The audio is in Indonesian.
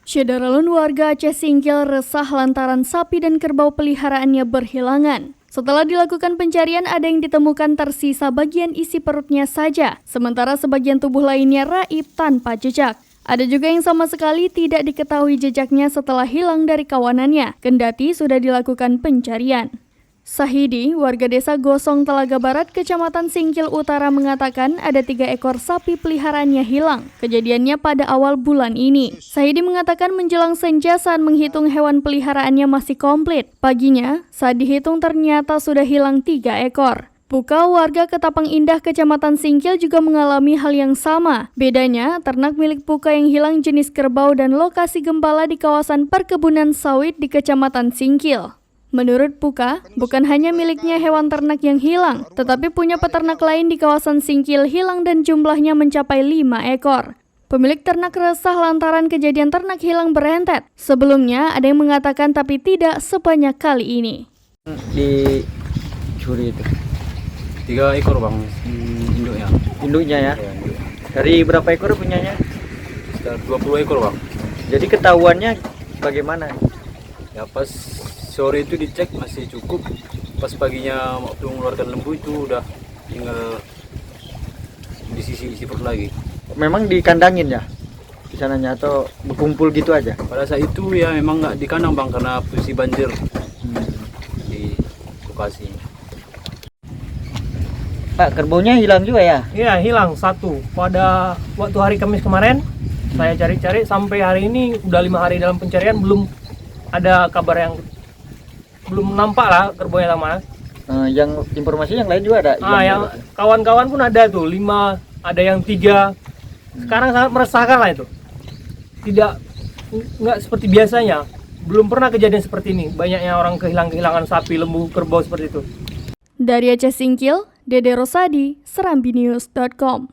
Syederalun warga Aceh Singkil resah lantaran sapi dan kerbau peliharaannya berhilangan. Setelah dilakukan pencarian, ada yang ditemukan tersisa bagian isi perutnya saja, sementara sebagian tubuh lainnya raib tanpa jejak. Ada juga yang sama sekali tidak diketahui jejaknya setelah hilang dari kawanannya, kendati sudah dilakukan pencarian. Sahidi, warga desa Gosong, Telaga Barat, Kecamatan Singkil Utara mengatakan ada 3 ekor sapi peliharaannya hilang. Kejadiannya pada awal bulan ini. Sahidi mengatakan menjelang senja saat menghitung hewan peliharaannya masih komplit. Paginya, saat dihitung ternyata sudah hilang 3 ekor. Puka, warga Ketapang Indah, Kecamatan Singkil juga mengalami hal yang sama. Bedanya, ternak milik Puka yang hilang jenis kerbau dan lokasi gembala di kawasan perkebunan sawit di Kecamatan Singkil. Menurut Puka, bukan hanya miliknya hewan ternak yang hilang, tetapi punya peternak lain di kawasan Singkil hilang dan jumlahnya mencapai 5 ekor. Pemilik ternak resah lantaran kejadian ternak hilang berentet. Sebelumnya ada yang mengatakan tapi tidak sebanyak kali ini. Dicuri itu 3 ekor bang, induknya. induknya ya. Ya, induk. Dari berapa ekor punyanya? Sekitar 20 ekor bang. Jadi ketahuannya bagaimana? Ya pas sore itu dicek masih cukup. Pas paginya waktu mengeluarkan lembu itu udah tinggal di sisi perut lagi. Memang dikandangin ya di sananya atau berkumpul gitu aja? Pada saat itu ya memang nggak di kandang bang karena posisi banjir di lokasi. Pak, kerbaunya hilang juga ya? Iya, hilang satu. Pada waktu hari Kamis kemarin, saya cari-cari sampai hari ini udah 5 hari dalam pencarian, belum ada kabar yang belum nampak lah kerbau yang mana. Yang informasi yang lain juga ada? Yang kawan-kawan pun ada tuh 5, ada yang 3. Sekarang sangat meresahkan lah itu. Nggak seperti biasanya. Belum pernah kejadian seperti ini. Banyaknya orang kehilangan sapi, lembu, kerbau seperti itu. Dari Aceh Singkil, Dede Rosadi, serambinews.com.